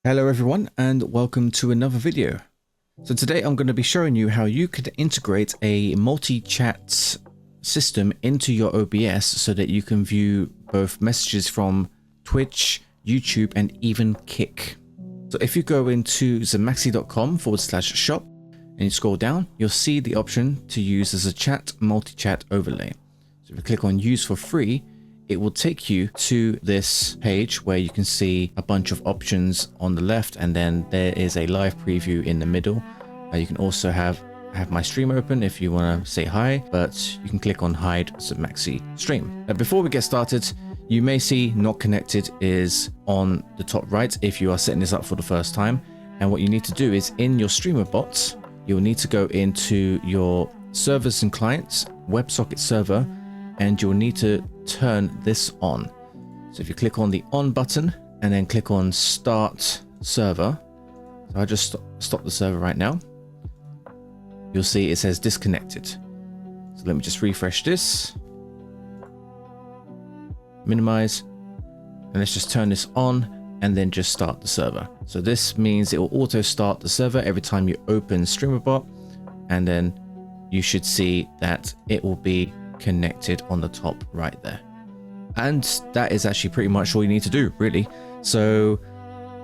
Hello everyone and welcome to another video. So today I'm going to be showing you how you could integrate a multi-chat system into your OBS so that you can view both messages from Twitch, YouTube and even Kick. So if you go into zemaxi.com/shop and you scroll down, you'll see the option to use the ZeChat Multi Chat Overlay. So if you click on use for free, it will take you to this page where you can see a bunch of options on the left, and then there is a live preview in the middle. You can also have my stream open if you want to say hi, but you can click on hide ZeMaxi stream. Now, before we get started, you may see not connected is on the top right if you are setting this up for the first time. And what you need to do is in your Streamerbot, you'll need to go into your servers and clients, WebSocket server, and you'll need to turn this on. So if you click on the on button and then click on start server, so I just stop the server right now, you'll see it says disconnected. So let me just refresh this, minimize, and let's just turn this on and then just start the server. So this means it will auto start the server every time you open Streamerbot, and then you should see that it will be connected on the top right there. And that is actually pretty much all you need to do, really. So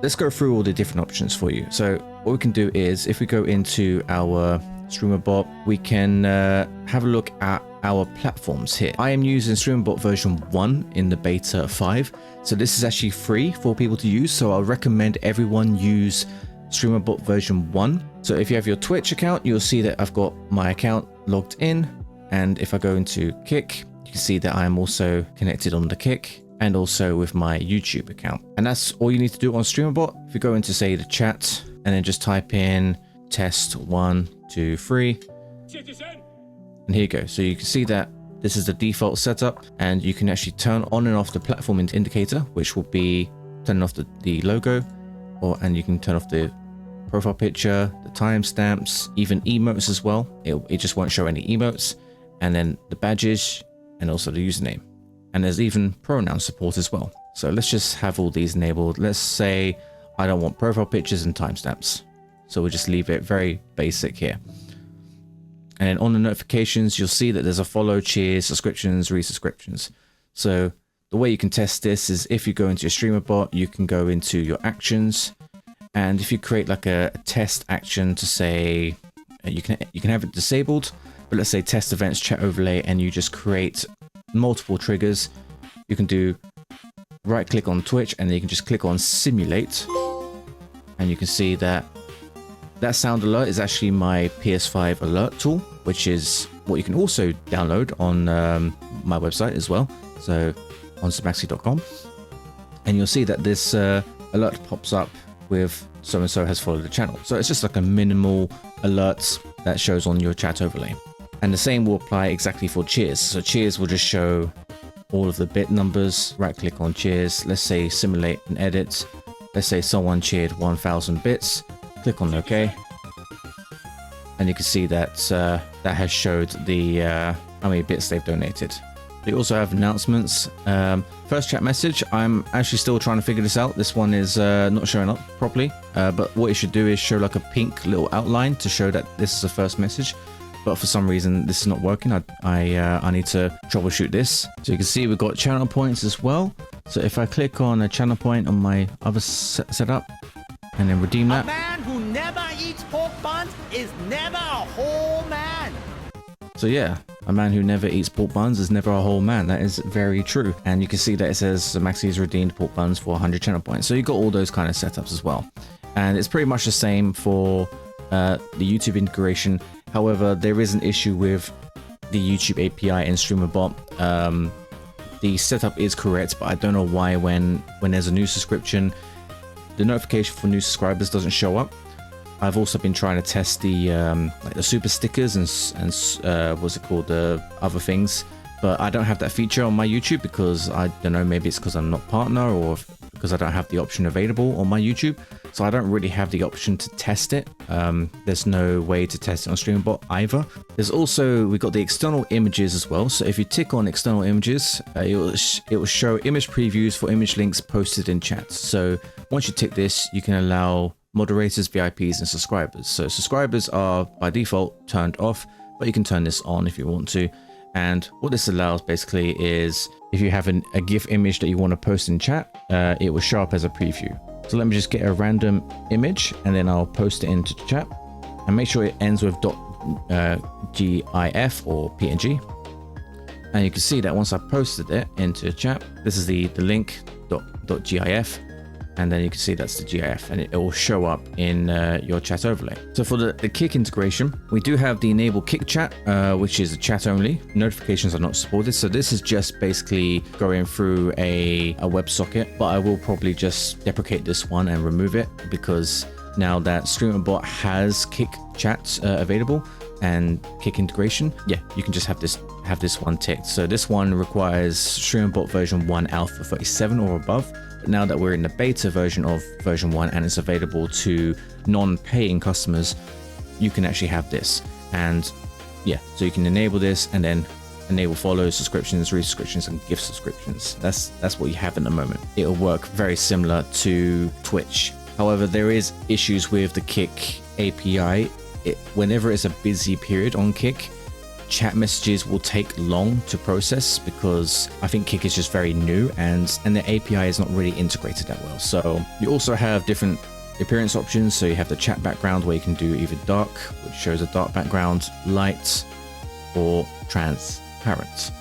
let's go through all the different options for you. So what we can do is, if we go into our Streamerbot, we can have a look at our platforms here. I am using Streamerbot version 1 in the beta 5, so this is actually free for people to use, so I'll recommend everyone use Streamerbot version 1. So if you have your Twitch account, you'll see that I've got my account logged in, and if I go into Kick, you can see that I am also connected on the Kick and also with my YouTube account. And that's all you need to do on Streamerbot. If you go into, say, the chat and then just type in test 1 2 3, and here you go. So you can see that this is the default setup, and you can actually turn on and off the platform indicator, which will be turning off the logo, and you can turn off the profile picture, the timestamps, even emotes as well. It just won't show any emotes, and then the badges and also the username, and there's even pronoun support as well. So let's just have all these enabled. Let's say I don't want profile pictures and timestamps, so we'll just leave it very basic here. And then on the notifications, you'll see that there's a follow, cheers, subscriptions, resubscriptions. So the way you can test this is, if you go into your Streamerbot, you can go into your actions, and if you create like a test action to say, you can have it disabled, but let's say test events chat overlay, and you just create multiple triggers. You can do right click on Twitch, and then you can just click on simulate, and you can see that sound alert is actually my PS5 alert tool, which is what you can also download on my website as well, so on zemaxi.com, and you'll see that this alert pops up with so and so has followed the channel. So it's just like a minimal alert that shows on your chat overlay. And the same will apply exactly for cheers. So cheers will just show all of the bit numbers. Right click on cheers, let's say simulate and edit. Let's say someone cheered 1000 bits, click on OK, and you can see that that has showed the how many bits they've donated. They also have announcements. First chat message, I'm actually still trying to figure this out. This one is not showing up properly, but what it should do is show like a pink little outline to show that this is the first message. But for some reason this is not working. I need to troubleshoot this. So you can see we've got channel points as well. So if I click on a channel point on my other setup and then redeem that. A man who never eats pork buns is never a whole man. So yeah, a man who never eats pork buns is never a whole man. That is very true. And you can see that it says Maxi has redeemed pork buns for 100 channel points. So you got all those kind of setups as well. And it's pretty much the same for the YouTube integration. However, there is an issue with the YouTube API in Streamerbot. The setup is correct, but I don't know why when there's a new subscription, the notification for new subscribers doesn't show up. I've also been trying to test the like the super stickers and what's it called, the other things, but I don't have that feature on my YouTube because I don't know, maybe it's because I'm not partner or because I don't have the option available on my YouTube. So I don't really have the option to test it. There's no way to test it on Streamerbot either. There's also, we've got the external images as well. So if you tick on external images, it will show image previews for image links posted in chats. So once you tick this, you can allow moderators, VIPs, and subscribers. So subscribers are by default turned off, but you can turn this on if you want to. And what this allows basically is if you have a GIF image that you want to post in chat, it will show up as a preview. So let me just get a random image and then I'll post it into chat, and make sure it ends with .gif or PNG. And you can see that once I posted it into chat, this is the link .gif. And then you can see that's the GIF, and it will show up in your chat overlay. So for the Kick integration, we do have the enable Kick chat, which is a chat only. Notifications are not supported. So this is just basically going through a WebSocket, but I will probably just deprecate this one and remove it, because now that Streamerbot has Kick chat available and Kick integration, yeah, you can just have this one ticked. So this one requires Streamerbot version 1 alpha 37 or above. Now that we're in the beta version of version 1 and it's available to non-paying customers, you can actually have this. And yeah, so you can enable this and then enable follows, subscriptions, resubscriptions, and gift subscriptions. That's what you have at the moment. It'll work very similar to Twitch. However, there is issues with the Kick API. Whenever it's a busy period on Kick, chat messages will take long to process, because I think Kick is just very new and the API is not really integrated that well. So you also have different appearance options. So you have the chat background, where you can do either dark, which shows a dark background, light, or transparent.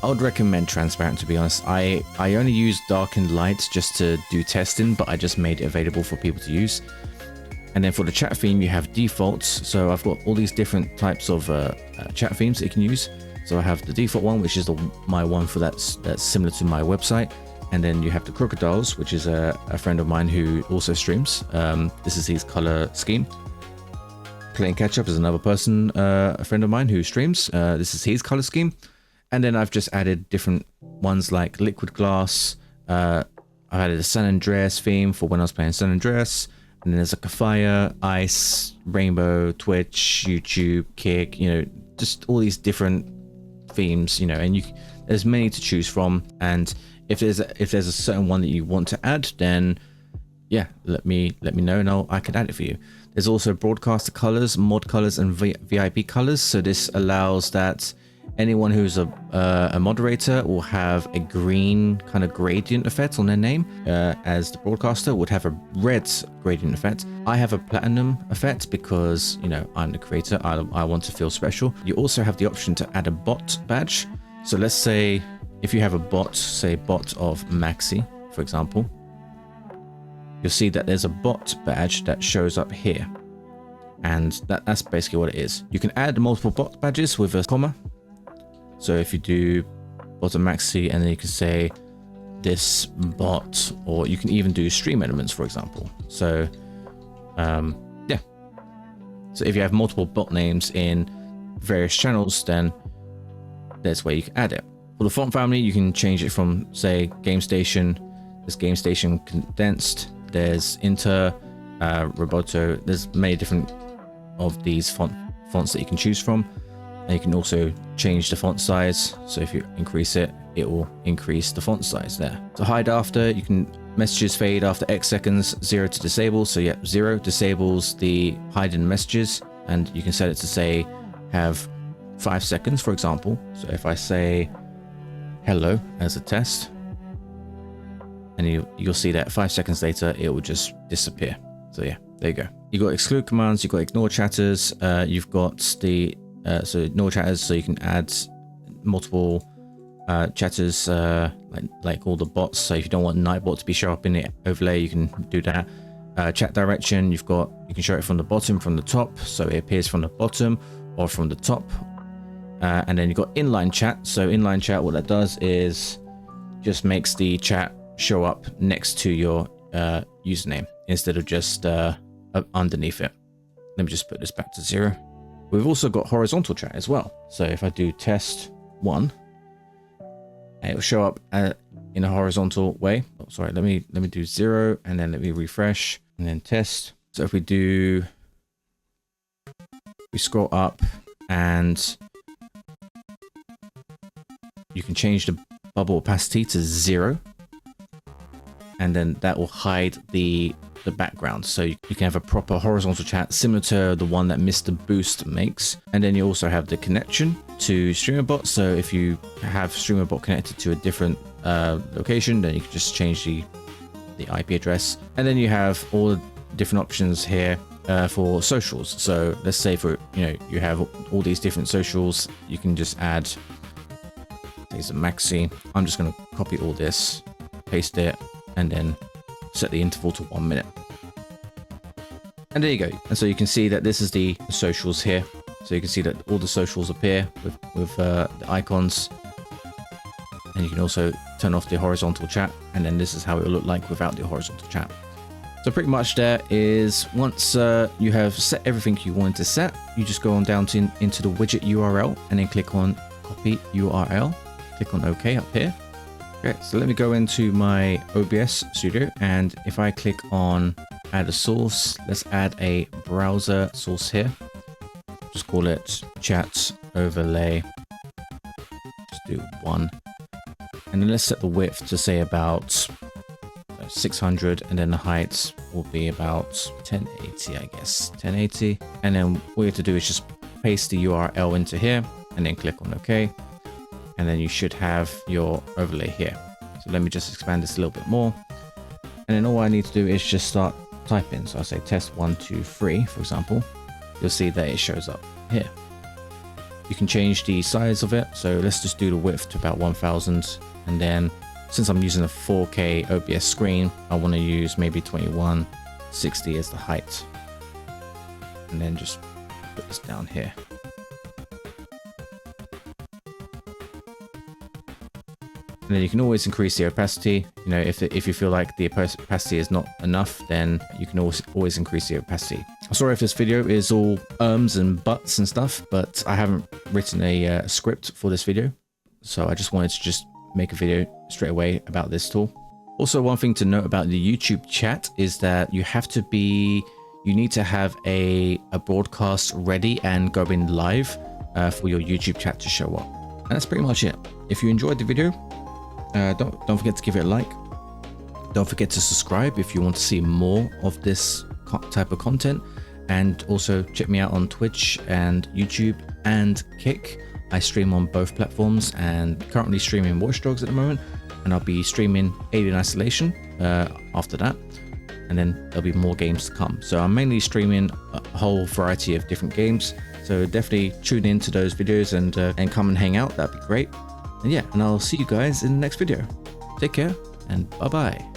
I would recommend transparent, to be honest. I only use dark and light just to do testing, but I just made it available for people to use. And then for the chat theme, you have defaults. So I've got all these different types of chat themes that you can use. So I have the default one, which is my one for that's similar to my website. And then you have the crocodiles, which is a friend of mine who also streams. This is his color scheme. Playing Catch Up is another person, a friend of mine who streams. This is his color scheme. And then I've just added different ones like liquid glass. I've added a San Andreas theme for when I was playing San Andreas. And then there's like a fire, ice, rainbow, Twitch, YouTube, Kick, just all these different themes, and there's many to choose from. And if there's a certain one that you want to add, then yeah, let me know and I can add it for you. There's also broadcaster colors, mod colors, and VIP colors. So this allows that anyone who's a moderator will have a green kind of gradient effect on their name, as the broadcaster would have a red gradient effect. I have a platinum effect because, I'm the creator. I want to feel special. You also have the option to add a bot badge. So let's say if you have a bot, say bot of Maxi, for example, you'll see that there's a bot badge that shows up here. And that's basically what it is. You can add multiple bot badges with a comma. So if you do bot of Maxi, and then you can say this bot, or you can even do stream elements, for example. So yeah. So if you have multiple bot names in various channels, then there's where you can add it. For the font family, you can change it from, say, Game Station. There's Game Station Condensed. There's Inter, Roboto. There's many different of these fonts that you can choose from. And you can also change the font size. So if you increase it, it will increase the font size there. To hide after, you can messages fade after X seconds, 0 to disable. So yeah, 0 disables the hidden messages, and you can set it to say have 5 seconds, for example. So if I say hello as a test, and you'll see that 5 seconds later, it will just disappear. So yeah, there you go. You got exclude commands, you've got ignore chatters, you've got the so ignore chatters, so you can add multiple chatters, like all the bots. So if you don't want Nightbot to be show up in the overlay, you can do that. Chat direction, you can show it from the bottom, from the top, so it appears from the bottom or from the top. And then you've got inline chat. So inline chat, what that does is just makes the chat show up next to your username instead of just underneath it. Let me just put this back to 0. We've also got horizontal chat as well. So if I do test 1, it will show up in a horizontal way. oh, sorry, let me do 0 and then let me refresh and then test. So if we scroll up and you can change the bubble opacity to 0, and then that will hide the background, so you can have a proper horizontal chat similar to the one that Mr. Boost makes. And then you also have the connection to Streamerbot, so if you have Streamerbot connected to a different location, then you can just change the IP address. And then you have all the different options here for socials. So let's say for you have all these different socials, you can just add, there's a maxi. I'm just going to copy all this, paste it, and then set the interval to 1 minute. And there you go. And so you can see that this is the socials here. So you can see that all the socials appear with the icons. And you can also turn off the horizontal chat. And then this is how it will look like without the horizontal chat. So pretty much there is, once you have set everything you wanted to set, you just go on down into the widget URL and then click on copy URL. Click on OK up here. Okay, so let me go into my OBS Studio, and if I click on add a source, let's add a browser source here. Just call it Chat Overlay. Just do 1. And then let's set the width to say about 600, and then the height will be about 1080, I guess. 1080. And then what you have to do is just paste the URL into here and then click on OK. And then you should have your overlay here. So let me just expand this a little bit more. And then all I need to do is just start typing. So I'll say test 1, 2, 3, for example. You'll see that it shows up here. You can change the size of it. So let's just do the width to about 1000. And then since I'm using a 4K OBS screen, I want to use maybe 2160 as the height. And then just put this down here. And then you can always increase the opacity. If you feel like the opacity is not enough, then you can always increase the opacity. I'm sorry if this video is all ums and buts and stuff, but I haven't written a script for this video. So I just wanted to just make a video straight away about this tool. Also, one thing to note about the YouTube chat is that you need to have a broadcast ready and going live for your YouTube chat to show up. And that's pretty much it. If you enjoyed the video, don't forget to give it a like. Don't forget to subscribe if you want to see more of this type of content. And also check me out on Twitch and YouTube and Kick. I stream on both platforms and currently streaming Watch Dogs at the moment. And I'll be streaming Alien Isolation after that. And then there'll be more games to come. So I'm mainly streaming a whole variety of different games. So definitely tune in to those videos and come and hang out. That'd be great. And yeah, and I'll see you guys in the next video. Take care and bye-bye.